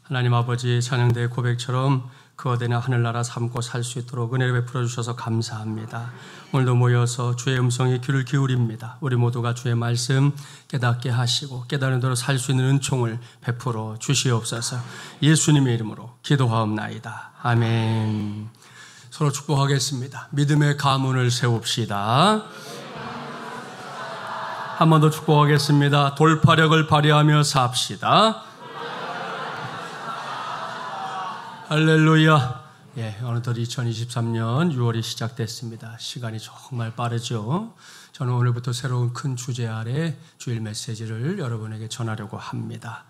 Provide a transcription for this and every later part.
하나님 아버지, 찬양대의 고백처럼 거대나 하늘나라 삼고 살 수 있도록 은혜를 베풀어 주셔서 감사합니다. 오늘도 모여서 주의 음성에 귀를 기울입니다. 우리 모두가 주의 말씀 깨닫게 하시고 깨달은 대로 살 수 있는 은총을 베풀어 주시옵소서. 예수님의 이름으로 기도하옵나이다. 아멘. 서로 축복하겠습니다. 믿음의 가문을 세웁시다. 한 번 더 축복하겠습니다. 돌파력을 발휘하며 삽시다. 할렐루야. 어느덧 2023년 6월이 시작됐습니다. 시간이 정말 빠르죠. 저는 오늘부터 새로운 큰 주제 아래 주일 메시지를 여러분에게 전하려고 합니다.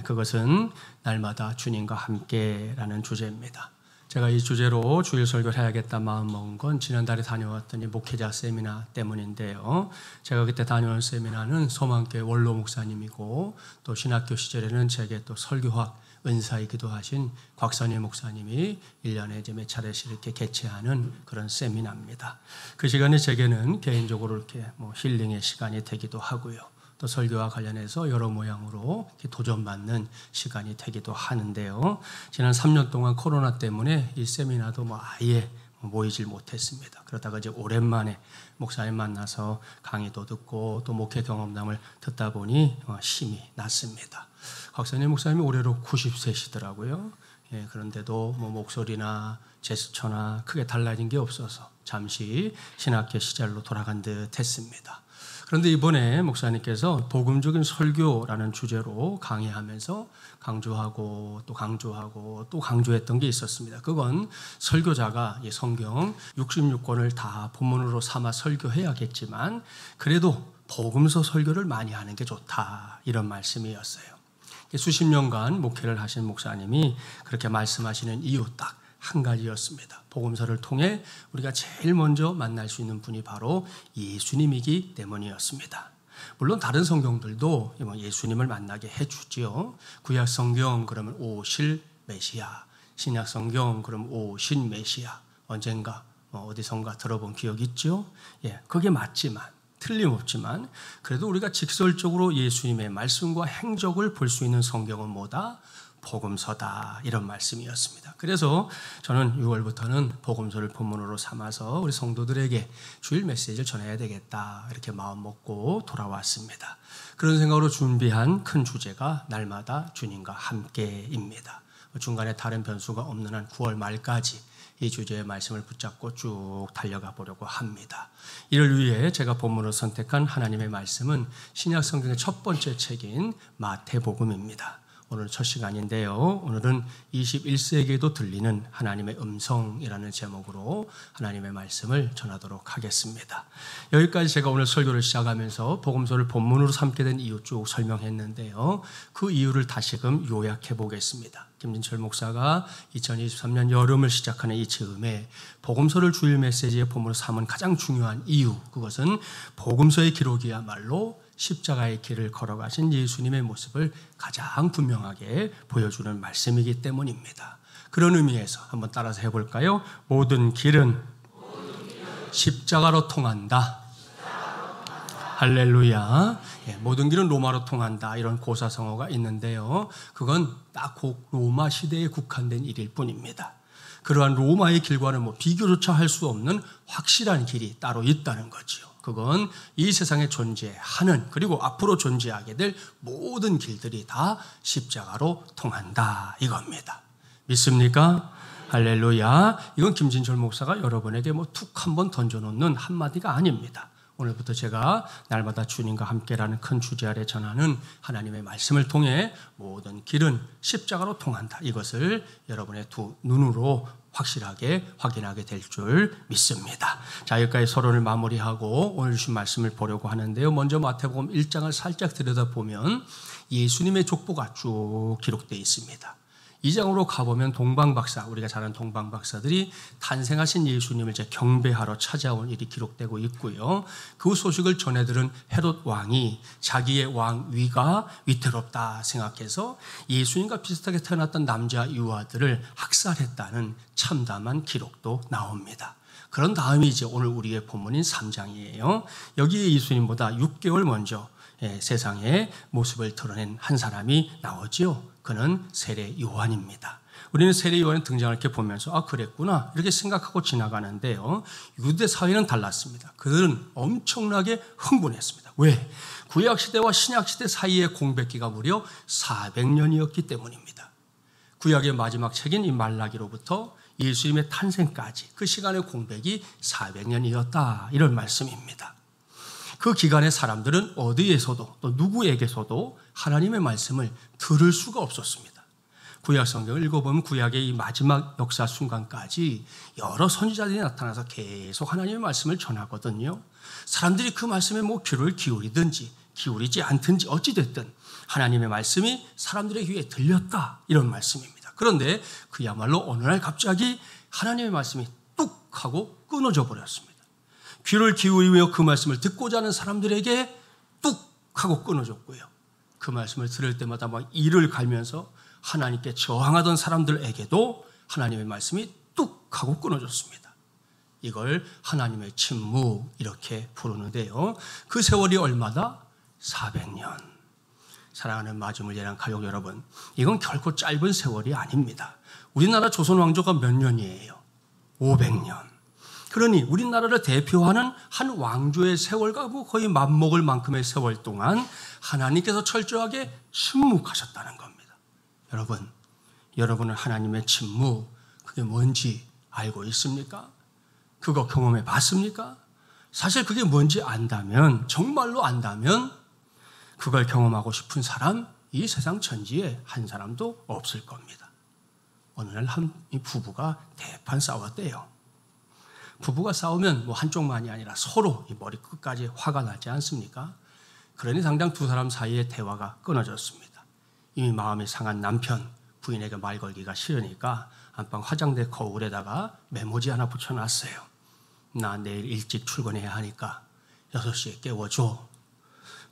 그것은 날마다 주님과 함께라는 주제입니다. 제가 이 주제로 주일 설교를 해야겠다 마음 먹은 건 지난달에 다녀왔더니 목회자 세미나 때문인데요. 제가 그때 다녀온 세미나는 소망교회 원로 목사님이고 또 신학교 시절에는 제게 또 설교학 은사이기도 하신 곽선희 목사님이 1년에 이제 몇 차례씩 이렇게 개최하는 그런 세미나입니다. 그 시간이 제게는 개인적으로 이렇게 힐링의 시간이 되기도 하고요. 또 설교와 관련해서 여러 모양으로 도전받는 시간이 되기도 하는데요. 지난 3년 동안 코로나 때문에 이 세미나도 아예 모이질 못했습니다. 그러다가 이제 오랜만에 목사님 만나서 강의도 듣고 또 목회 경험담을 듣다 보니 힘이 났습니다. 곽선희 목사님이 올해로 90세시더라고요. 그런데도 목소리나 제스처나 크게 달라진 게 없어서 잠시 신학교 시절로 돌아간 듯 했습니다. 그런데 이번에 목사님께서 복음적인 설교라는 주제로 강의하면서 강조하고 또 강조하고 또 강조했던 게 있었습니다. 그건 설교자가 성경 66권을 다 본문으로 삼아 설교해야겠지만 그래도 복음서 설교를 많이 하는 게 좋다, 이런 말씀이었어요. 수십 년간 목회를 하신 목사님이 그렇게 말씀하시는 이유 딱 한 가지였습니다. 복음서를 통해 우리가 제일 먼저 만날 수 있는 분이 바로 예수님이기 때문이었습니다. 물론 다른 성경들도 예수님을 만나게 해주지요. 구약 성경 그러면 오실 메시아, 신약 성경 그러면 오신 메시아, 언젠가 어디선가 들어본 기억 있죠? 그게 맞지만 틀림없지만 그래도 우리가 직설적으로 예수님의 말씀과 행적을 볼 수 있는 성경은 뭐다? 복음서다, 이런 말씀이었습니다. 그래서 저는 6월부터는 복음서를 본문으로 삼아서 우리 성도들에게 주일 메시지를 전해야 되겠다, 이렇게 마음 먹고 돌아왔습니다. 그런 생각으로 준비한 큰 주제가 날마다 주님과 함께입니다. 중간에 다른 변수가 없는 한 9월 말까지 이 주제의 말씀을 붙잡고 쭉 달려가 보려고 합니다. 이를 위해 제가 본문으로 선택한 하나님의 말씀은 신약 성경의 첫 번째 책인 마태복음입니다. 오늘 첫 시간인데요. 오늘은 21세기에도 들리는 하나님의 음성이라는 제목으로 하나님의 말씀을 전하도록 하겠습니다. 여기까지 제가 오늘 설교를 시작하면서 복음서를 본문으로 삼게 된 이유 쭉 설명했는데요. 그 이유를 다시금 요약해 보겠습니다. 김진철 목사가 2023년 여름을 시작하는 이 즈음에 복음서를 주일 메시지의 본문으로 삼은 가장 중요한 이유, 그것은 복음서의 기록이야말로 십자가의 길을 걸어가신 예수님의 모습을 가장 분명하게 보여주는 말씀이기 때문입니다. 그런 의미에서 한번 따라서 해볼까요? 모든 길은 십자가로 통한다. 할렐루야. 모든 길은 로마로 통한다, 이런 고사성어가 있는데요. 그건 딱 로마 시대에 국한된 일일 뿐입니다. 그러한 로마의 길과는 비교조차 할 수 없는 확실한 길이 따로 있다는 거지요. 그건 이 세상에 존재하는, 그리고 앞으로 존재하게 될 모든 길들이 다 십자가로 통한다, 이겁니다. 믿습니까? 할렐루야. 이건 김진철 목사가 여러분에게 툭 한번 던져놓는 한마디가 아닙니다. 오늘부터 제가 날마다 주님과 함께라는 큰 주제 아래 전하는 하나님의 말씀을 통해 모든 길은 십자가로 통한다, 이것을 여러분의 두 눈으로 확실하게 확인하게 될 줄 믿습니다. 자, 여기까지 서론을 마무리하고 오늘 주신 말씀을 보려고 하는데요. 먼저 마태복음 1장을 살짝 들여다보면 예수님의 족보가 쭉 기록되어 있습니다. 이 장으로 가보면 동방박사, 우리가 잘 아는 동방박사들이 탄생하신 예수님을 이제 경배하러 찾아온 일이 기록되고 있고요. 그 소식을 전해들은 헤롯 왕이 자기의 왕위가 위태롭다 생각해서 예수님과 비슷하게 태어났던 남자 유아들을 학살했다는 참담한 기록도 나옵니다. 그런 다음이 이제 오늘 우리의 본문인 3장이에요. 여기에 예수님보다 6개월 먼저 세상의 모습을 드러낸 한 사람이 나오지요. 그는 세례 요한입니다. 우리는 세례 요한의 등장을 이렇게 보면서 아 그랬구나 이렇게 생각하고 지나가는데요. 유대 사회는 달랐습니다. 그들은 엄청나게 흥분했습니다. 왜? 구약시대와 신약시대 사이의 공백기가 무려 400년이었기 때문입니다. 구약의 마지막 책인 이 말라기로부터 예수님의 탄생까지 그 시간의 공백이 400년이었다 이런 말씀입니다. 그 기간의 사람들은 어디에서도 또 누구에게서도 하나님의 말씀을 들을 수가 없었습니다. 구약 성경을 읽어보면 구약의 이 마지막 역사 순간까지 여러 선지자들이 나타나서 계속 하나님의 말씀을 전하거든요. 사람들이 그 말씀에 귀를 기울이든지 기울이지 않든지 어찌됐든 하나님의 말씀이 사람들의 귀에 들렸다 이런 말씀입니다. 그런데 그야말로 어느 날 갑자기 하나님의 말씀이 뚝 하고 끊어져 버렸습니다. 귀를 기울이며 그 말씀을 듣고자 하는 사람들에게 뚝 하고 끊어졌고요. 그 말씀을 들을 때마다 막 이를 갈면서 하나님께 저항하던 사람들에게도 하나님의 말씀이 뚝 하고 끊어졌습니다. 이걸 하나님의 침묵 이렇게 부르는데요. 그 세월이 얼마다? 400년. 사랑하는 마주물예랑 가족 여러분, 이건 결코 짧은 세월이 아닙니다. 우리나라 조선 왕조가 몇 년이에요? 500년. 그러니 우리나라를 대표하는 한 왕조의 세월과 거의 맞먹을 만큼의 세월 동안 하나님께서 철저하게 침묵하셨다는 겁니다. 여러분은 하나님의 침묵, 그게 뭔지 알고 있습니까? 그거 경험해 봤습니까? 사실 그게 뭔지 안다면, 정말로 안다면 그걸 경험하고 싶은 사람, 이 세상 천지에 한 사람도 없을 겁니다. 어느 날 한 부부가 대판 싸웠대요. 부부가 싸우면 한쪽만이 아니라 서로 이 머리 끝까지 화가 나지 않습니까? 그러니 당장 두 사람 사이의 대화가 끊어졌습니다. 이미 마음이 상한 남편, 부인에게 말 걸기가 싫으니까 안방 화장대 거울에다가 메모지 하나 붙여놨어요. 나 내일 일찍 출근해야 하니까 6시에 깨워줘.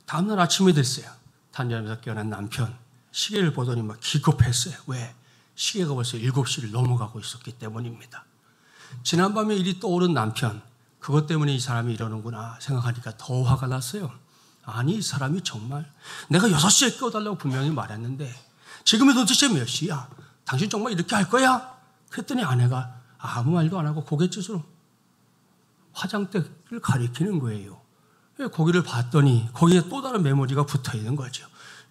다음날 아침이 됐어요. 단잠에서 깨어난 남편, 시계를 보더니 막 기겁했어요. 왜? 시계가 벌써 7시를 넘어가고 있었기 때문입니다. 지난밤에 일이 떠오른 남편, 그것 때문에 이 사람이 이러는구나 생각하니까 더 화가 났어요. 아니 이 사람이 정말 내가 6시에 깨워달라고 분명히 말했는데 지금이 도대체 몇 시야? 당신 정말 이렇게 할 거야? 그랬더니 아내가 아무 말도 안 하고 고갯짓으로 화장대를 가리키는 거예요. 거기를 봤더니 거기에 또 다른 메모지가 붙어 있는 거죠.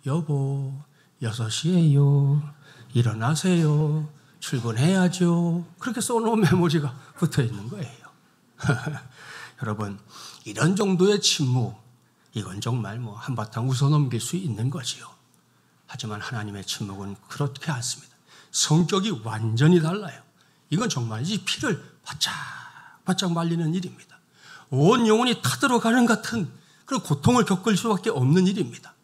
여보 6시에요. 일어나세요. 출근해야죠. 그렇게 써놓은 메모지가 붙어 있는 거예요. 여러분 이런 정도의 침묵, 이건 정말 한바탕 웃어넘길 수 있는 거지요. 하지만 하나님의 침묵은 그렇게 않습니다. 성격이 완전히 달라요. 이건 정말 이 피를 바짝 말리는 일입니다. 온 영혼이 타들어가는 같은 그런 고통을 겪을 수밖에 없는 일입니다.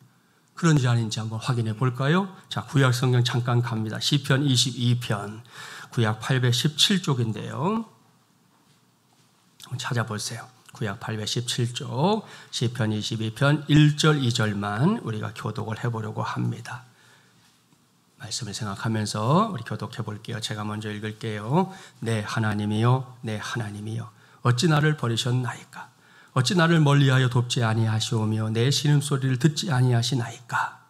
그런지 아닌지 한번 확인해 볼까요? 자, 구약 성경 잠깐 갑니다. 시편 22편, 구약 817쪽인데요. 한번 찾아보세요. 구약 817쪽, 시편 22편 1절 2절만 우리가 교독을 해보려고 합니다. 말씀을 생각하면서 우리 교독해 볼게요. 제가 먼저 읽을게요. 내 하나님이여, 내 하나님이여, 어찌 나를 버리셨나이까? 어찌 나를 멀리하여 돕지 아니하시오며 내 신음소리를 듣지 아니하시나이까?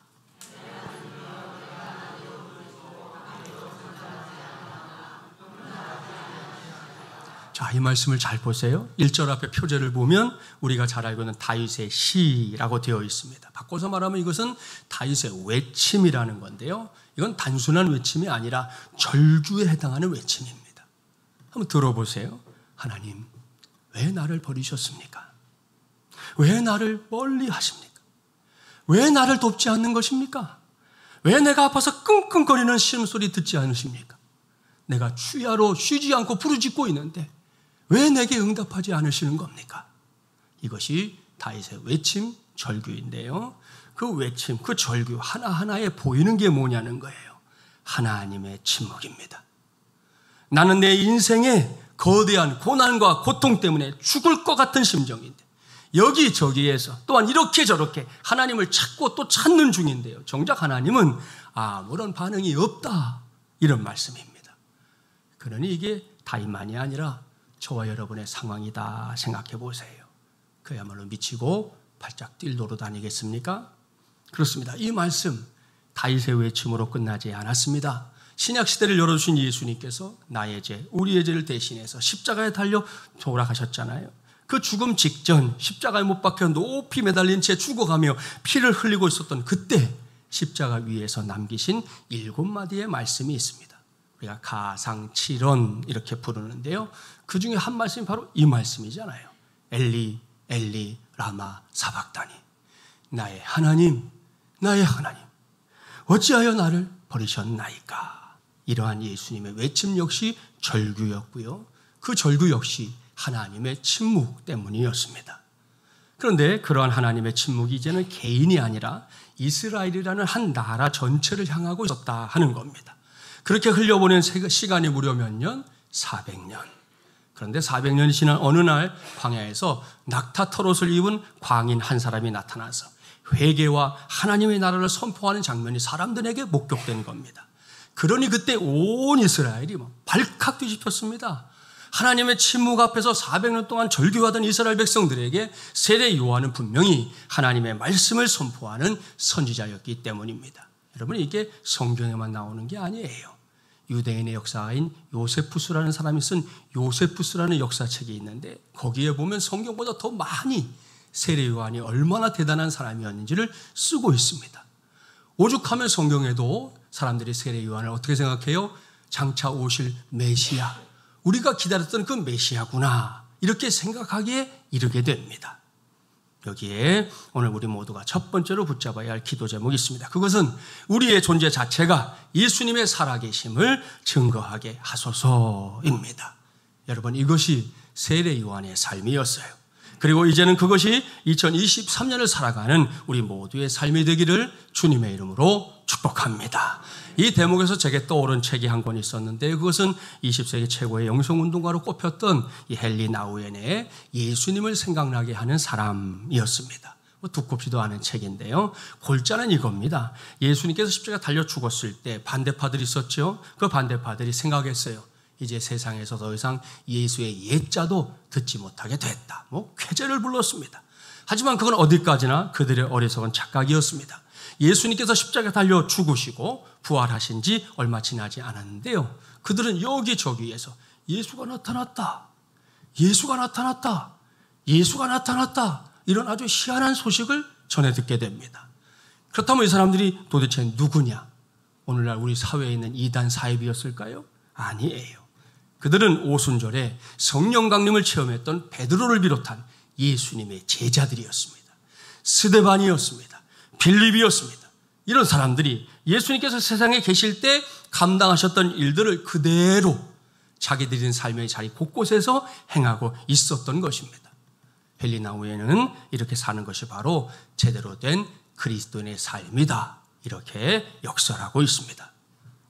자, 이 말씀을 잘 보세요. 1절 앞에 표제를 보면 우리가 잘 알고 있는 다윗의 시라고 되어 있습니다. 바꿔서 말하면 이것은 다윗의 외침이라는 건데요. 이건 단순한 외침이 아니라 절규에 해당하는 외침입니다. 한번 들어보세요. 하나님, 왜 나를 버리셨습니까? 왜 나를 멀리 하십니까? 왜 나를 돕지 않는 것입니까? 왜 내가 아파서 끙끙거리는 신음소리 듣지 않으십니까? 내가 추야로 쉬지 않고 부르짖고 있는데 왜 내게 응답하지 않으시는 겁니까? 이것이 다윗의 외침, 절규인데요. 그 외침, 그 절규 하나하나에 보이는 게 뭐냐는 거예요. 하나님의 침묵입니다. 나는 내 인생에 거대한 고난과 고통 때문에 죽을 것 같은 심정인데 여기저기에서 또한 이렇게 저렇게 하나님을 찾고 또 찾는 중인데요. 정작 하나님은 아무런 반응이 없다. 이런 말씀입니다. 그러니 이게 다윗만이 아니라 저와 여러분의 상황이다 생각해 보세요. 그야말로 미치고 발짝 뛸 노릇 아니겠습니까? 그렇습니다. 이 말씀 다윗의 외침으로 끝나지 않았습니다. 신약시대를 열어주신 예수님께서 나의 죄, 우리의 죄를 대신해서 십자가에 달려 돌아가셨잖아요. 그 죽음 직전 십자가에 못 박혀 높이 매달린 채 죽어가며 피를 흘리고 있었던 그때 십자가 위에서 남기신 7마디의 말씀이 있습니다. 우리가 가상칠언 이렇게 부르는데요. 그 중에 한 말씀이 바로 이 말씀이잖아요. 엘리 엘리 라마 사박다니, 나의 하나님 나의 하나님 어찌하여 나를 버리셨나이까. 이러한 예수님의 외침 역시 절규였고요. 그 절규 역시 하나님의 침묵 때문이었습니다. 그런데 그러한 하나님의 침묵이 이제는 개인이 아니라 이스라엘이라는 한 나라 전체를 향하고 있었다 하는 겁니다. 그렇게 흘려보낸 시간이 무려 몇 년? 400년. 그런데 400년이 지난 어느 날 광야에서 낙타 털옷을 입은 광인 한 사람이 나타나서 회개와 하나님의 나라를 선포하는 장면이 사람들에게 목격된 겁니다. 그러니 그때 온 이스라엘이 발칵 뒤집혔습니다. 하나님의 침묵 앞에서 400년 동안 절규하던 이스라엘 백성들에게 세례 요한은 분명히 하나님의 말씀을 선포하는 선지자였기 때문입니다. 여러분, 이게 성경에만 나오는 게 아니에요. 유대인의 역사인 요세푸스라는 사람이 쓴 요세푸스라는 역사책이 있는데 거기에 보면 성경보다 더 많이 세례 요한이 얼마나 대단한 사람이었는지를 쓰고 있습니다. 오죽하면 성경에도 사람들이 세례 요한을 어떻게 생각해요? 장차 오실 메시아, 우리가 기다렸던 그 메시아구나, 이렇게 생각하기에 이르게 됩니다. 여기에 오늘 우리 모두가 첫 번째로 붙잡아야 할 기도 제목이 있습니다. 그것은 우리의 존재 자체가 예수님의 살아계심을 증거하게 하소서입니다. 여러분, 이것이 세례 요한의 삶이었어요. 그리고 이제는 그것이 2023년을 살아가는 우리 모두의 삶이 되기를 주님의 이름으로 축복합니다. 이 대목에서 제게 떠오른 책이 한 권 있었는데 그것은 20세기 최고의 영성운동가로 꼽혔던 이 헨리 나우엔의 예수님을 생각나게 하는 사람이었습니다. 두껍지도 않은 책인데요. 골자는 이겁니다. 예수님께서 십자가에 달려 죽었을 때 반대파들이 있었죠. 그 반대파들이 생각했어요. 이제 세상에서 더 이상 예수의 예자도 듣지 못하게 됐다. 쾌재를 불렀습니다. 하지만 그건 어디까지나 그들의 어리석은 착각이었습니다. 예수님께서 십자가에 달려 죽으시고 부활하신 지 얼마 지나지 않았는데요. 그들은 여기저기에서 예수가 나타났다, 예수가 나타났다, 예수가 나타났다, 이런 아주 희한한 소식을 전해 듣게 됩니다. 그렇다면 이 사람들이 도대체 누구냐? 오늘날 우리 사회에 있는 이단 사입이었을까요? 아니에요. 그들은 오순절에 성령 강림을 체험했던 베드로를 비롯한 예수님의 제자들이었습니다. 스데반이었습니다. 빌립이었습니다. 이런 사람들이 예수님께서 세상에 계실 때 감당하셨던 일들을 그대로 자기들의 삶의 자리 곳곳에서 행하고 있었던 것입니다. 헨리 나우엔은 이렇게 사는 것이 바로 제대로 된 그리스도인의 삶이다, 이렇게 역설하고 있습니다.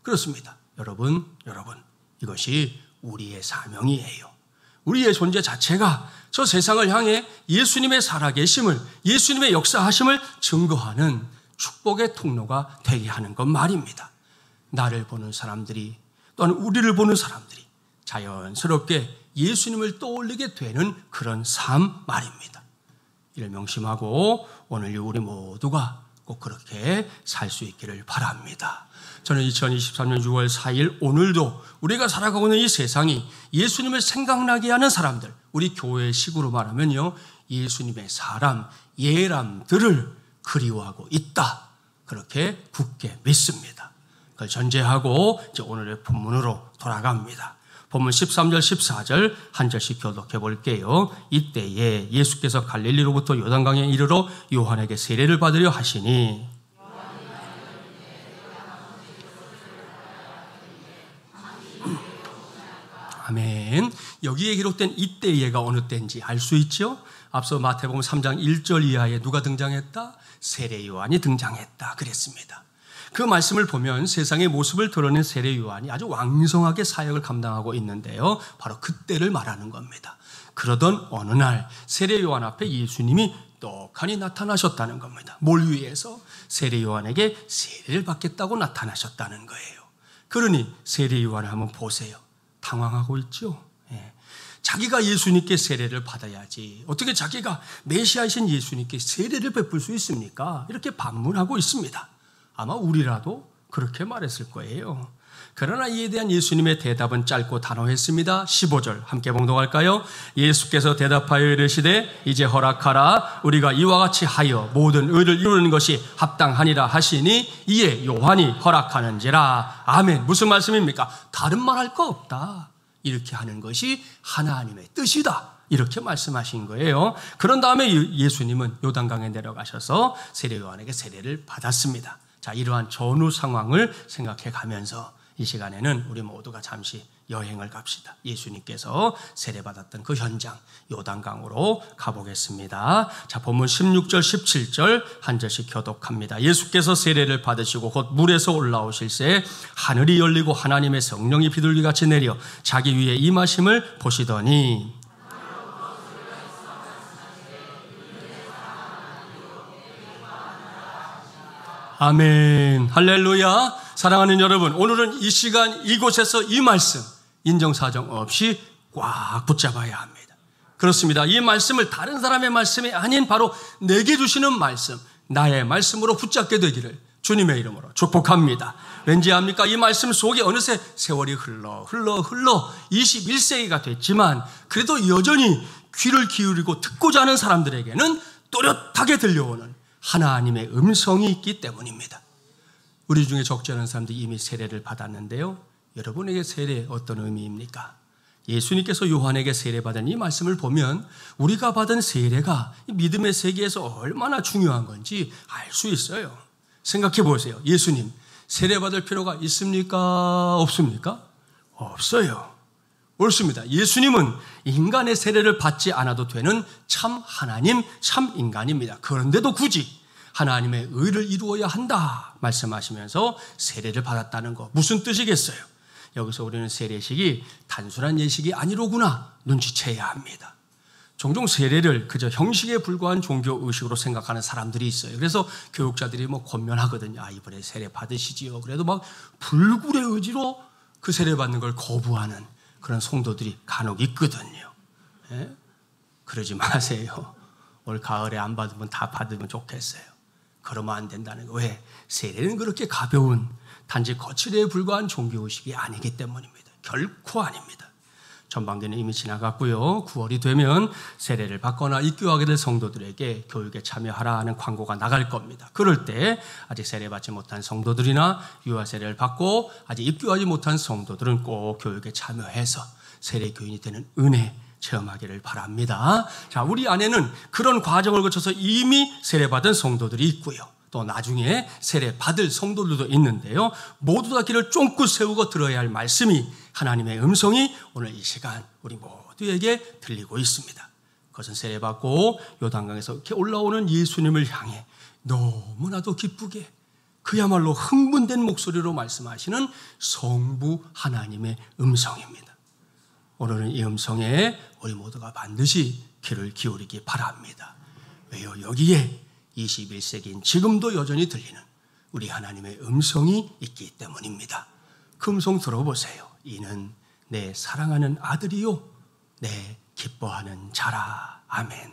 그렇습니다. 여러분, 이것이 우리의 사명이에요. 우리의 존재 자체가 저 세상을 향해 예수님의 살아계심을, 예수님의 역사하심을 증거하는 축복의 통로가 되게 하는 것 말입니다. 나를 보는 사람들이, 또한 우리를 보는 사람들이 자연스럽게 예수님을 떠올리게 되는 그런 삶 말입니다. 이를 명심하고 오늘 우리 모두가 꼭 그렇게 살 수 있기를 바랍니다. 저는 2023년 6월 4일 오늘도 우리가 살아가고 있는 이 세상이 예수님을 생각나게 하는 사람들, 우리 교회의 식으로 말하면요, 예수님의 사람, 예람들을 그리워하고 있다, 그렇게 굳게 믿습니다. 그걸 전제하고 이제 오늘의 본문으로 돌아갑니다. 본문 13절 14절 한 절씩 교독해 볼게요. 이때에 예수께서 갈릴리로부터 요단강에 이르러 요한에게 세례를 받으려 하시니, 아멘. 여기에 기록된 이때에가 어느 때인지 알 수 있죠? 앞서 마태복음 3장 1절 이하에 누가 등장했다? 세례 요한이 등장했다 그랬습니다. 그 말씀을 보면 세상의 모습을 드러낸 세례 요한이 아주 왕성하게 사역을 감당하고 있는데요. 바로 그때를 말하는 겁니다. 그러던 어느 날 세례 요한 앞에 예수님이 떡하니 나타나셨다는 겁니다. 뭘 위해서? 세례 요한에게 세례를 받겠다고 나타나셨다는 거예요. 그러니 세례 요한을 한번 보세요. 당황하고 있죠. 자기가 예수님께 세례를 받아야지 어떻게 자기가 메시아이신 예수님께 세례를 베풀 수 있습니까? 이렇게 반문하고 있습니다. 아마 우리라도 그렇게 말했을 거예요. 그러나 이에 대한 예수님의 대답은 짧고 단호했습니다. 15절 함께 봉독할까요? 예수께서 대답하여 이르시되 이제 허락하라. 우리가 이와 같이 하여 모든 의를 이루는 것이 합당하니라 하시니 이에 요한이 허락하는지라. 아멘. 무슨 말씀입니까? 다른 말할 거 없다. 이렇게 하는 것이 하나님의 뜻이다. 이렇게 말씀하신 거예요. 그런 다음에 예수님은 요단강에 내려가셔서 세례 요한에게 세례를 받았습니다. 자, 이러한 전후 상황을 생각해 가면서 이 시간에는 우리 모두가 잠시 여행을 갑시다. 예수님께서 세례받았던 그 현장 요단강으로 가보겠습니다. 자, 본문 16절 17절 한 절씩 교독합니다. 예수께서 세례를 받으시고 곧 물에서 올라오실새 하늘이 열리고 하나님의 성령이 비둘기같이 내려 자기 위에 임하심을 보시더니 아멘. 할렐루야. 사랑하는 여러분, 오늘은 이 시간 이곳에서 이 말씀 인정사정 없이 꽉 붙잡아야 합니다. 그렇습니다. 이 말씀을 다른 사람의 말씀이 아닌 바로 내게 주시는 말씀, 나의 말씀으로 붙잡게 되기를 주님의 이름으로 축복합니다. 왠지 압니까? 이 말씀 속에 어느새 세월이 흘러 21세기가 됐지만 그래도 여전히 귀를 기울이고 듣고자 하는 사람들에게는 또렷하게 들려오는 하나님의 음성이 있기 때문입니다. 우리 중에 적지 않은 사람들이 이미 세례를 받았는데요. 여러분에게 세례 어떤 의미입니까? 예수님께서 요한에게 세례받은 이 말씀을 보면 우리가 받은 세례가 믿음의 세계에서 얼마나 중요한 건지 알 수 있어요. 생각해 보세요. 예수님 세례받을 필요가 있습니까? 없습니까? 없어요. 옳습니다. 예수님은 인간의 세례를 받지 않아도 되는 참 하나님, 참 인간입니다. 그런데도 굳이 하나님의 의를 이루어야 한다 말씀하시면서 세례를 받았다는 거 무슨 뜻이겠어요? 여기서 우리는 세례식이 단순한 예식이 아니로구나 눈치채야 합니다. 종종 세례를 그저 형식에 불과한 종교 의식으로 생각하는 사람들이 있어요. 그래서 교육자들이 권면하거든요. 이번에 세례 받으시지요. 그래도 막 불굴의 의지로 그 세례 받는 걸 거부하는 그런 성도들이 간혹 있거든요. 예? 그러지 마세요. 올 가을에 안 받으면 다 받으면 좋겠어요. 그러면 안 된다는 거예요. 왜? 세례는 그렇게 가벼운 단지 거칠에 불과한 종교의식이 아니기 때문입니다. 결코 아닙니다. 전반기는 이미 지나갔고요. 9월이 되면 세례를 받거나 입교하게 될 성도들에게 교육에 참여하라 하는 광고가 나갈 겁니다. 그럴 때 아직 세례받지 못한 성도들이나 유아 세례를 받고 아직 입교하지 못한 성도들은 꼭 교육에 참여해서 세례 교인이 되는 은혜 체험하기를 바랍니다. 자, 우리 안에는 그런 과정을 거쳐서 이미 세례받은 성도들이 있고요. 또 나중에 세례받을 성도들도 있는데요. 모두 다 길을 쫑긋 세우고 들어야 할 말씀이 하나님의 음성이 오늘 이 시간 우리 모두에게 들리고 있습니다. 그것은 세례받고 요단강에서 이렇게 올라오는 예수님을 향해 너무나도 기쁘게 그야말로 흥분된 목소리로 말씀하시는 성부 하나님의 음성입니다. 오늘은 이 음성에 우리 모두가 반드시 귀를 기울이기 바랍니다. 왜요? 여기에 21세기인 지금도 여전히 들리는 우리 하나님의 음성이 있기 때문입니다. 그 음성 들어보세요. 이는 내 사랑하는 아들이요 내 기뻐하는 자라. 아멘.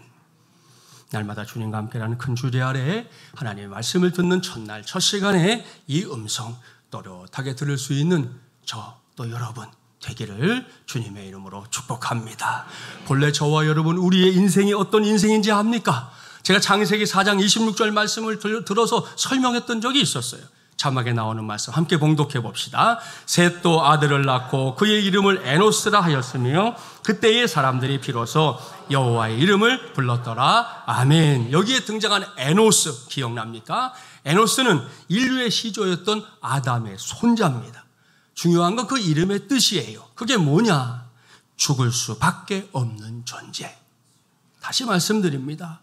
날마다 주님과 함께라는 큰 주제 아래 하나님의 말씀을 듣는 첫날 첫 시간에 이 음성 또렷하게 들을 수 있는 저 또 여러분 되기를 주님의 이름으로 축복합니다. 본래 저와 여러분 우리의 인생이 어떤 인생인지 압니까? 제가 창세기 4장 26절 말씀을 들어서 설명했던 적이 있었어요. 자막에 나오는 말씀 함께 봉독해 봅시다. 셋도 아들을 낳고 그의 이름을 에노스라 하였으며 그때의 사람들이 비로소 여호와의 이름을 불렀더라. 아멘. 여기에 등장한 에노스 기억납니까? 에노스는 인류의 시조였던 아담의 손자입니다. 중요한 건 그 이름의 뜻이에요. 그게 뭐냐? 죽을 수밖에 없는 존재. 다시 말씀드립니다.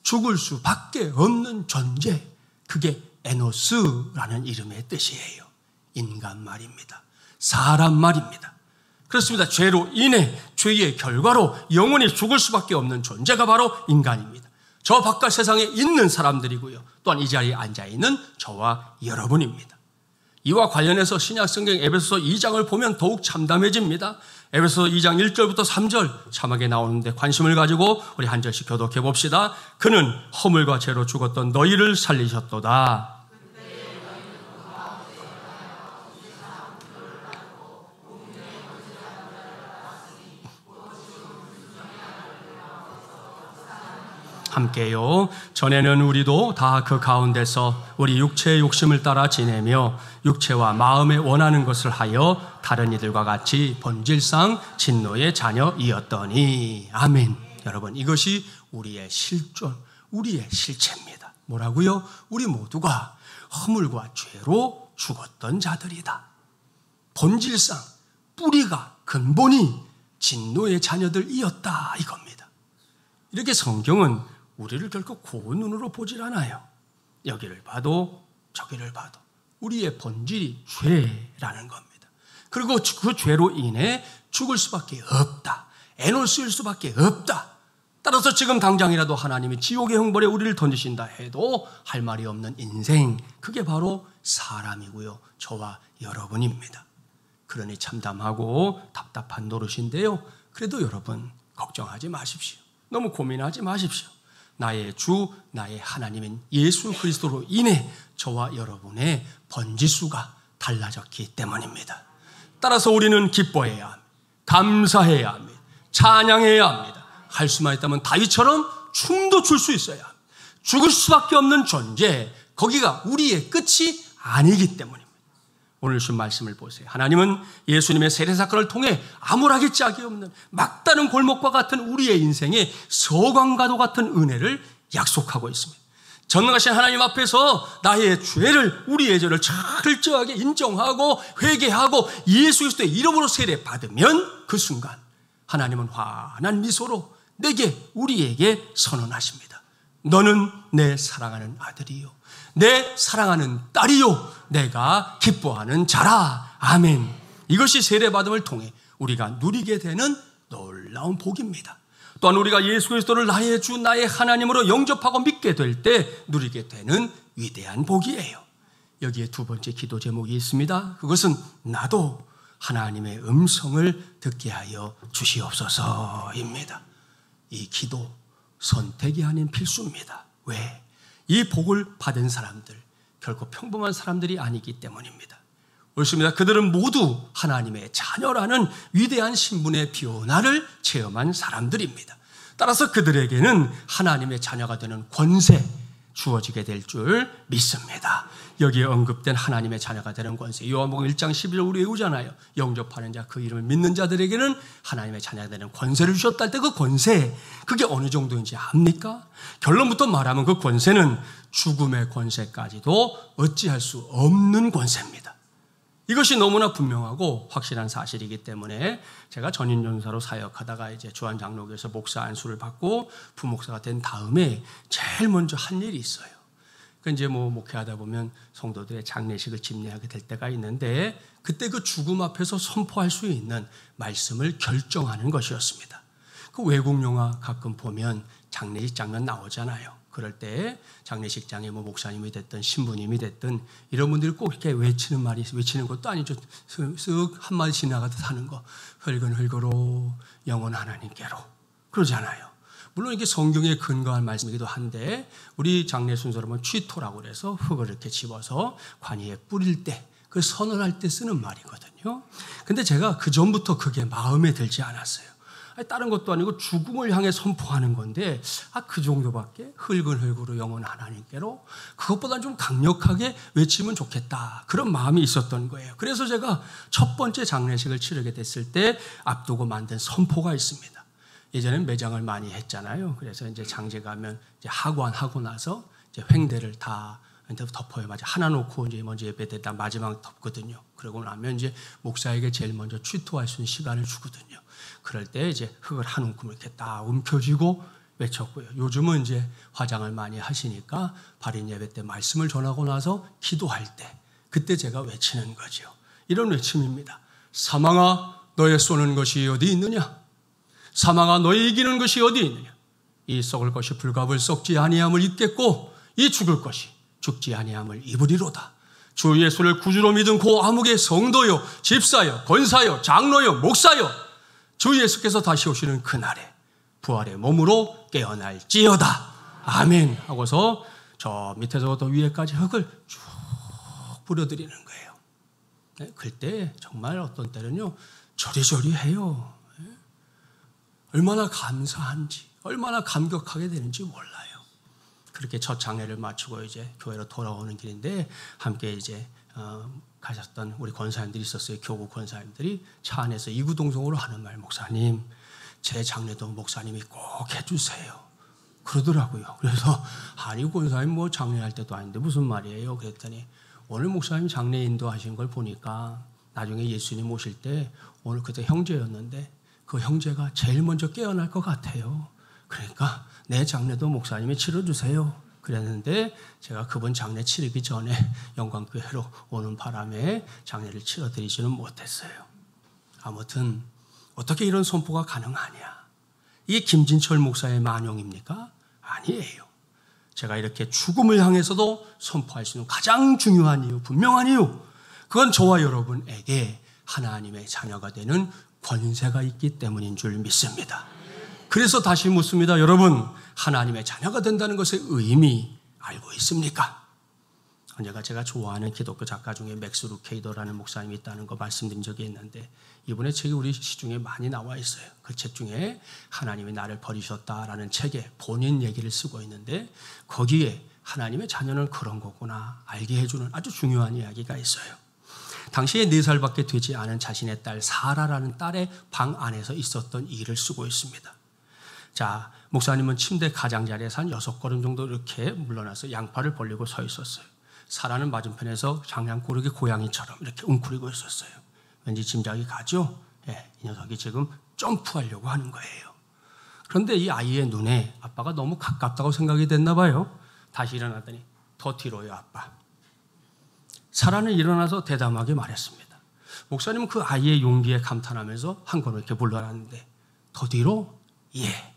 죽을 수밖에 없는 존재. 그게 에노스라는 이름의 뜻이에요. 인간 말입니다. 사람 말입니다. 그렇습니다. 죄로 인해 죄의 결과로 영원히 죽을 수밖에 없는 존재가 바로 인간입니다. 저 바깥 세상에 있는 사람들이고요. 또한 이 자리에 앉아있는 저와 여러분입니다. 이와 관련해서 신약성경 에베소서 2장을 보면 더욱 참담해집니다. 에베소서 2장 1절부터 3절 자막에 나오는데 관심을 가지고 우리 한 절씩 교독해 봅시다. 그는 허물과 죄로 죽었던 너희를 살리셨도다. 함께요. 전에는 우리도 다 그 가운데서 우리 육체의 욕심을 따라 지내며 육체와 마음에 원하는 것을 하여 다른 이들과 같이 본질상 진노의 자녀이었더니. 아멘. 여러분, 이것이 우리의 실존, 우리의 실체입니다. 뭐라고요? 우리 모두가 허물과 죄로 죽었던 자들이다. 본질상 뿌리가, 근본이 진노의 자녀들이었다, 이겁니다. 이렇게 성경은 우리를 결코 고운 눈으로 보질 않아요. 여기를 봐도 저기를 봐도 우리의 본질이 죄라는 겁니다. 그리고 그 죄로 인해 죽을 수밖에 없다. 애를 쓸 수밖에 없다. 따라서 지금 당장이라도 하나님이 지옥의 형벌에 우리를 던지신다 해도 할 말이 없는 인생, 그게 바로 사람이고요. 저와 여러분입니다. 그러니 참담하고 답답한 노릇인데요. 그래도 여러분 걱정하지 마십시오. 너무 고민하지 마십시오. 나의 주, 나의 하나님인 예수 그리스도로 인해 저와 여러분의 번지수가 달라졌기 때문입니다. 따라서 우리는 기뻐해야 합니다. 감사해야 합니다. 찬양해야 합니다. 할 수만 있다면 다윗처럼 춤도 출 수 있어야 합니다. 죽을 수밖에 없는 존재, 거기가 우리의 끝이 아니기 때문입니다. 오늘 주신 말씀을 보세요. 하나님은 예수님의 세례사건을 통해 암울하게 짝이 없는 막다른 골목과 같은 우리의 인생에 서광과도 같은 은혜를 약속하고 있습니다. 전능하신 하나님 앞에서 나의 죄를, 우리의 죄를 철저하게 인정하고 회개하고 예수 그리스도의 이름으로 세례받으면 그 순간 하나님은 환한 미소로 우리에게 선언하십니다. 너는 내 사랑하는 아들이요, 내 사랑하는 딸이요, 내가 기뻐하는 자라. 아멘. 이것이 세례받음을 통해 우리가 누리게 되는 놀라운 복입니다. 또한 우리가 예수 그리스도를 나의 주, 나의 하나님으로 영접하고 믿게 될 때 누리게 되는 위대한 복이에요. 여기에 두 번째 기도 제목이 있습니다. 그것은 나도 하나님의 음성을 듣게 하여 주시옵소서입니다. 이 기도 선택이 아닌 필수입니다. 왜? 이 복을 받은 사람들 결코 평범한 사람들이 아니기 때문입니다. 옳습니다. 그들은 모두 하나님의 자녀라는 위대한 신분의 변화를 체험한 사람들입니다. 따라서 그들에게는 하나님의 자녀가 되는 권세 주어지게 될 줄 믿습니다. 여기에 언급된 하나님의 자녀가 되는 권세, 요한복음 1장 11절 우리 외우잖아요. 영접하는 자, 그 이름을 믿는 자들에게는 하나님의 자녀가 되는 권세를 주셨다 할 때 그 권세, 그게 어느 정도인지 압니까? 결론부터 말하면 그 권세는 죽음의 권세까지도 어찌할 수 없는 권세입니다. 이것이 너무나 분명하고 확실한 사실이기 때문에 제가 전인전사로 사역하다가 이제 주한장로교에서 목사 안수를 받고 부목사가 된 다음에 제일 먼저 한 일이 있어요. 그 이제 목회하다 보면 성도들의 장례식을 집례하게 될 때가 있는데 그때 그 죽음 앞에서 선포할 수 있는 말씀을 결정하는 것이었습니다. 그 외국 영화 가끔 보면 장례식 장면 나오잖아요. 그럴 때 장례식장에 목사님이 됐든 신부님이 됐든 이런 분들이 꼭 이렇게 외치는 것도 아니죠. 쓱 한마디 지나가듯 하는 거. 흙은 영혼 하나님께로. 그러잖아요. 물론 이게 성경에 근거한 말씀이기도 한데 우리 장례 순서로 보면 취토라고 그래서 흙을 이렇게 집어서 관이에 뿌릴 때 그 선언할 때 쓰는 말이거든요. 근데 제가 그 전부터 그게 마음에 들지 않았어요. 다른 것도 아니고 죽음을 향해 선포하는 건데 그 정도밖에 흙은 흙으로 영혼 하나님께로 그것보다는 좀 강력하게 외치면 좋겠다 그런 마음이 있었던 거예요. 그래서 제가 첫 번째 장례식을 치르게 됐을 때 앞두고 만든 선포가 있습니다. 예전엔 매장을 많이 했잖아요. 그래서 이제 장제 가면 이제 하관하고 나서 이제 횡대를 다 덮어요. 맞아. 하나 놓고 이제 먼저 예배 때다 마지막 덮거든요. 그러고 나면 이제 목사에게 제일 먼저 취토할 수 있는 시간을 주거든요. 그럴 때 이제 흙을 한 움큼 이렇게 딱 움켜쥐고 외쳤고요. 요즘은 이제 화장을 많이 하시니까 발인 예배 때 말씀을 전하고 나서 기도할 때 그때 제가 외치는 거죠. 이런 외침입니다. 사망아 너의 쏘는 것이 어디 있느냐? 사망아 너의 이기는 것이 어디 있느냐? 이 썩을 것이 불갑을 썩지 아니함을 입겠고 이 죽을 것이 죽지 아니함을 입으리로다. 주 예수를 구주로 믿은 그 암흑의 성도요, 집사요, 권사요, 장로요, 목사요, 주 예수께서 다시 오시는 그날에 부활의 몸으로 깨어날지어다. 아멘 하고서 저 밑에서부터 위에까지 흙을 쭉 뿌려드리는 거예요. 네, 그때 정말 어떤 때는요 저리저리해요. 네? 얼마나 감사한지, 얼마나 감격하게 되는지 몰라요. 그렇게 첫 장례를 마치고 이제 교회로 돌아오는 길인데 함께 이제 가셨던 우리 권사님들이 있었어요. 교구 권사님들이 차 안에서 이구동성으로 하는 말, 목사님 제 장례도 목사님이 꼭 해주세요 그러더라고요. 그래서 아니 권사님 뭐 장례할 때도 아닌데 무슨 말이에요? 그랬더니 오늘 목사님 장례 인도하신 걸 보니까 나중에 예수님 오실 때 오늘 그때 형제였는데 그 형제가 제일 먼저 깨어날 것 같아요. 그러니까 내 장례도 목사님이 치러주세요 그랬는데 제가 그분 장례 치르기 전에 영광교회로 오는 바람에 장례를 치러드리지는 못했어요. 아무튼 어떻게 이런 선포가 가능하냐? 이게 김진철 목사의 만용입니까? 아니에요. 제가 이렇게 죽음을 향해서도 선포할 수 있는 가장 중요한 이유, 분명한 이유, 그건 저와 여러분에게 하나님의 자녀가 되는 권세가 있기 때문인 줄 믿습니다. 그래서 다시 묻습니다. 여러분, 하나님의 자녀가 된다는 것의 의미 알고 있습니까? 언제가 제가 좋아하는 기독교 작가 중에 맥스 루케이더라는 목사님이 있다는 거 말씀드린 적이 있는데 이분의 책이 우리 시중에 많이 나와 있어요. 그 책 중에 하나님이 나를 버리셨다라는 책에 본인 얘기를 쓰고 있는데 거기에 하나님의 자녀는 그런 거구나 알게 해주는 아주 중요한 이야기가 있어요. 당시에 4살밖에 되지 않은 자신의 딸 사라라는 딸의 방 안에서 있었던 일을 쓰고 있습니다. 자, 목사님은 침대 가장자리에서 한 6걸음 정도 이렇게 물러나서 양팔을 벌리고 서 있었어요. 사라는 맞은편에서 장난꾸러기 고양이처럼 이렇게 웅크리고 있었어요. 왠지 짐작이 가죠? 예, 이 녀석이 지금 점프하려고 하는 거예요. 그런데 이 아이의 눈에 아빠가 너무 가깝다고 생각이 됐나 봐요. 다시 일어나더니 더 뒤로요, 아빠. 사라는 일어나서 대담하게 말했습니다. 목사님은 그 아이의 용기에 감탄하면서 한 걸음 이렇게 물러났는데 더 뒤로? 예.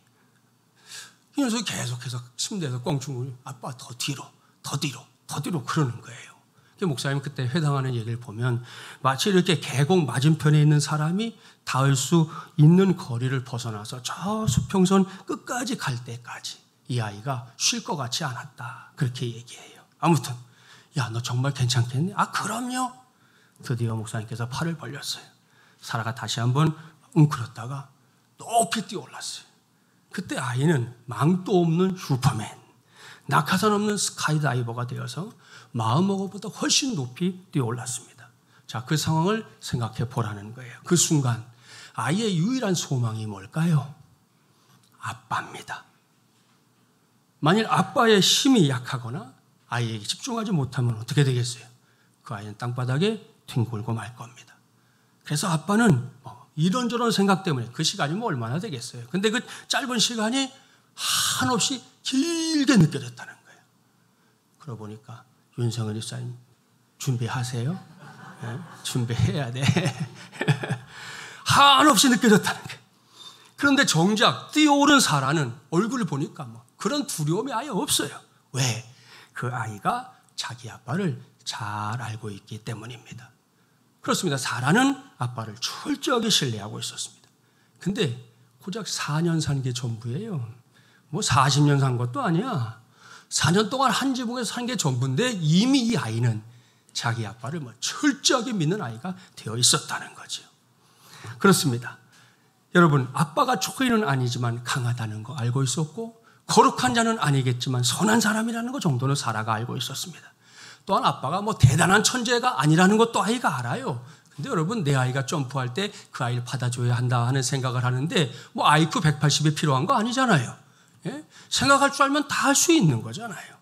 이 녀석이 계속해서 침대에서 껑충 아빠 더 뒤로, 더 뒤로, 더 뒤로 그러는 거예요. 목사님 그때 회당하는 얘기를 보면 마치 이렇게 계곡 맞은편에 있는 사람이 닿을 수 있는 거리를 벗어나서 저 수평선 끝까지 갈 때까지 이 아이가 쉴 것 같지 않았다. 그렇게 얘기해요. 아무튼 야, 너 정말 괜찮겠니? 아, 그럼요. 드디어 목사님께서 팔을 벌렸어요. 사라가 다시 한번 웅크렸다가 높이 뛰어올랐어요. 그때 아이는 망도 없는 슈퍼맨, 낙하산 없는 스카이다이버가 되어서 마음먹어보다 훨씬 높이 뛰어올랐습니다. 자, 그 상황을 생각해 보라는 거예요. 그 순간 아이의 유일한 소망이 뭘까요? 아빠입니다. 만일 아빠의 힘이 약하거나 아이에게 집중하지 못하면 어떻게 되겠어요? 그 아이는 땅바닥에 뒹굴고 말 겁니다. 그래서 아빠는 이런저런 생각 때문에 그 시간이 얼마나 되겠어요? 근데 그 짧은 시간이 한없이 길게 느껴졌다는 거예요. 그러고 보니까 윤성은 집사님 준비하세요. 네? 준비해야 돼. 한없이 느껴졌다는 거예요. 그런데 정작 뛰어오른 사라는 얼굴을 보니까 그런 두려움이 아예 없어요. 왜? 그 아이가 자기 아빠를 잘 알고 있기 때문입니다. 그렇습니다. 사라는 아빠를 철저하게 신뢰하고 있었습니다. 근데 고작 4년 산 게 전부예요. 40년 산 것도 아니야. 4년 동안 한 지붕에서 산 게 전부인데 이미 이 아이는 자기 아빠를 철저하게 믿는 아이가 되어 있었다는 거죠. 그렇습니다. 여러분, 아빠가 초인은 아니지만 강하다는 거 알고 있었고 거룩한 자는 아니겠지만 선한 사람이라는 거 정도는 사라가 알고 있었습니다. 또한 아빠가 대단한 천재가 아니라는 것도 아이가 알아요. 근데 여러분, 내 아이가 점프할 때 그 아이를 받아줘야 한다 하는 생각을 하는데 IQ 180이 필요한 거 아니잖아요. 예? 생각할 줄 알면 다 할 수 있는 거잖아요.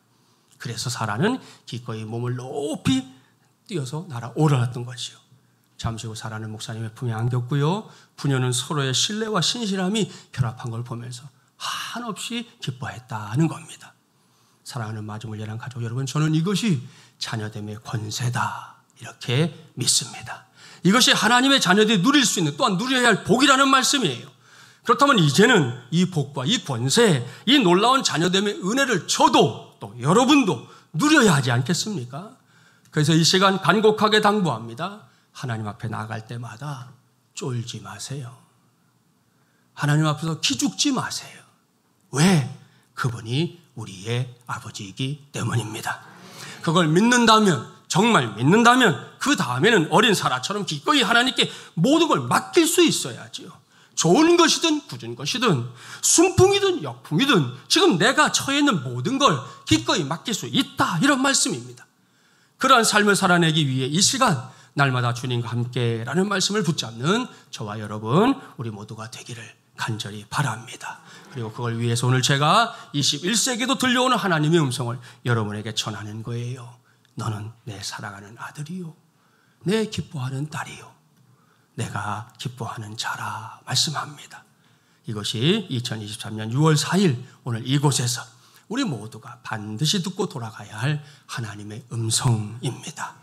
그래서 사라는 기꺼이 몸을 높이 뛰어서 날아올랐던 거지요. 잠시 후 사라는 목사님의 품에 안겼고요. 부녀는 서로의 신뢰와 신실함이 결합한 걸 보면서 한없이 기뻐했다는 겁니다. 사랑하는 마중을 예랑 가족 여러분, 저는 이것이 자녀됨의 권세다 이렇게 믿습니다. 이것이 하나님의 자녀들이 누릴 수 있는, 또한 누려야 할 복이라는 말씀이에요. 그렇다면 이제는 이 복과 이 권세, 이 놀라운 자녀됨의 은혜를 저도 또 여러분도 누려야 하지 않겠습니까? 그래서 이 시간 간곡하게 당부합니다. 하나님 앞에 나갈 때마다 쫄지 마세요. 하나님 앞에서 기죽지 마세요. 왜? 그분이 우리의 아버지이기 때문입니다. 그걸 믿는다면, 정말 믿는다면 그 다음에는 어린 사라처럼 기꺼이 하나님께 모든 걸 맡길 수 있어야지요. 좋은 것이든 굳은 것이든 순풍이든 역풍이든 지금 내가 처해 있는 모든 걸 기꺼이 맡길 수 있다, 이런 말씀입니다. 그러한 삶을 살아내기 위해 이 시간 날마다 주님과 함께라는 말씀을 붙잡는 저와 여러분 우리 모두가 되기를 간절히 바랍니다. 그리고 그걸 위해서 오늘 제가 21세기도 들려오는 하나님의 음성을 여러분에게 전하는 거예요. 너는 내 사랑하는 아들이요, 내 기뻐하는 딸이요, 내가 기뻐하는 자라 말씀합니다. 이것이 2023년 6월 4일 오늘 이곳에서 우리 모두가 반드시 듣고 돌아가야 할 하나님의 음성입니다.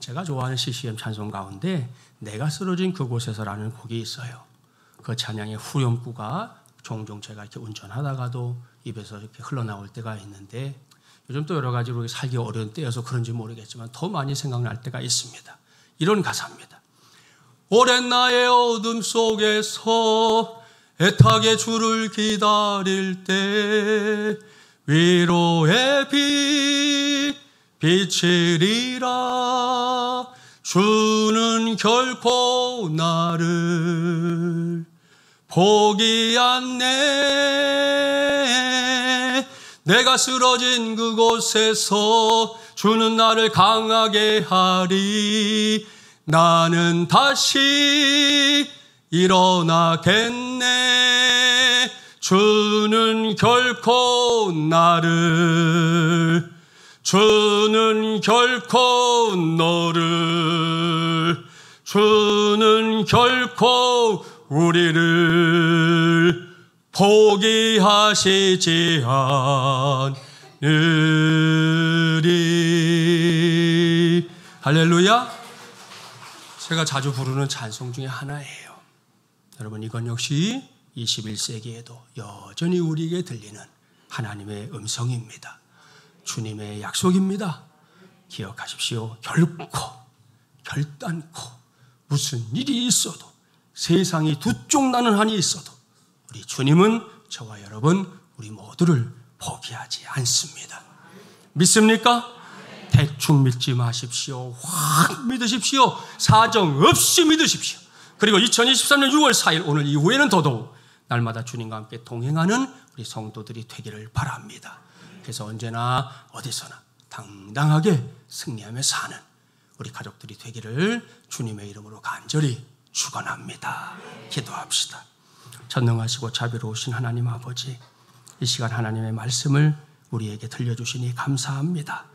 제가 좋아하는 CCM 찬송 가운데 내가 쓰러진 그곳에서라는 곡이 있어요. 그 찬양의 후렴구가 종종 제가 이렇게 운전하다가도 입에서 이렇게 흘러나올 때가 있는데 요즘 또 여러 가지로 살기 어려운 때여서 그런지 모르겠지만 더 많이 생각날 때가 있습니다. 이런 가사입니다. 오랜 나의 어둠 속에서 애타게 주를 기다릴 때 위로의 빛 비치리라. 주는 결코 나를 포기 않네. 내가 쓰러진 그곳에서 주는 나를 강하게 하리. 나는 다시 일어나겠네. 주는 결코 나를, 주는 결코 너를, 주는 결코 우리를 포기하시지 않으리. 할렐루야. 제가 자주 부르는 찬송 중에 하나예요. 여러분, 이건 역시 21세기에도 여전히 우리에게 들리는 하나님의 음성입니다. 주님의 약속입니다. 기억하십시오. 결단코 무슨 일이 있어도, 세상이 두 쪽 나는 한이 있어도 우리 주님은 저와 여러분 우리 모두를 포기하지 않습니다. 믿습니까? 대충 믿지 마십시오. 확 믿으십시오. 사정 없이 믿으십시오. 그리고 2023년 6월 4일 오늘 이후에는 더더욱 날마다 주님과 함께 동행하는 우리 성도들이 되기를 바랍니다. 그래서 언제나 어디서나 당당하게 승리하며 사는 우리 가족들이 되기를 주님의 이름으로 간절히 축원합니다. 기도합시다. 전능하시고 자비로우신 하나님 아버지, 이 시간 하나님의 말씀을 우리에게 들려주시니 감사합니다.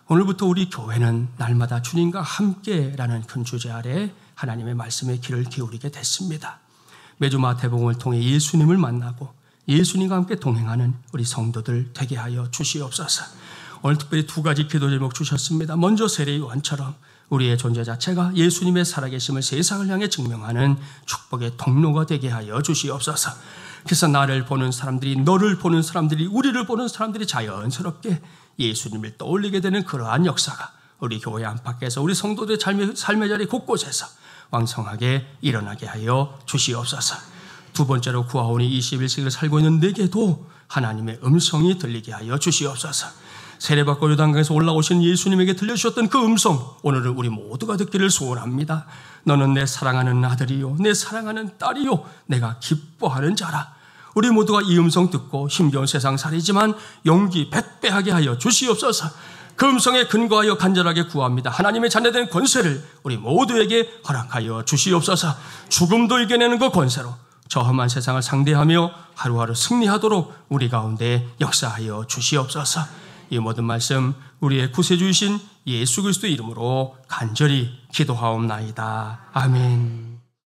오늘부터 우리 교회는 날마다 주님과 함께라는 큰 주제 아래 하나님의 말씀에 귀를 기울이게 됐습니다. 매주 마태복음을 통해 예수님을 만나고 예수님과 함께 동행하는 우리 성도들 되게 하여 주시옵소서. 오늘 특별히 두 가지 기도 제목 주셨습니다. 먼저 세례요한처럼 우리의 존재 자체가 예수님의 살아계심을 세상을 향해 증명하는 축복의 통로가 되게 하여 주시옵소서. 그래서 나를 보는 사람들이, 너를 보는 사람들이, 우리를 보는 사람들이 자연스럽게 예수님을 떠올리게 되는 그러한 역사가 우리 교회 안팎에서 우리 성도들의 삶의 자리 곳곳에서 왕성하게 일어나게 하여 주시옵소서. 두 번째로 구하오니 21세기를 살고 있는 내게도 하나님의 음성이 들리게 하여 주시옵소서. 세례받고 요단강에서 올라오신 예수님에게 들려주셨던 그 음성, 오늘은 우리 모두가 듣기를 소원합니다. 너는 내 사랑하는 아들이요, 내 사랑하는 딸이요, 내가 기뻐하는 자라. 우리 모두가 이 음성 듣고 힘겨운 세상 살이지만 용기 백배하게 하여 주시옵소서. 그 음성에 근거하여 간절하게 구합니다. 하나님의 자녀된 권세를 우리 모두에게 허락하여 주시옵소서. 죽음도 이겨내는 그 권세로 저 험한 세상을 상대하며 하루하루 승리하도록 우리 가운데 역사하여 주시옵소서. 이 모든 말씀 우리의 구세주이신 예수 그리스도의 이름으로 간절히 기도하옵나이다. 아멘.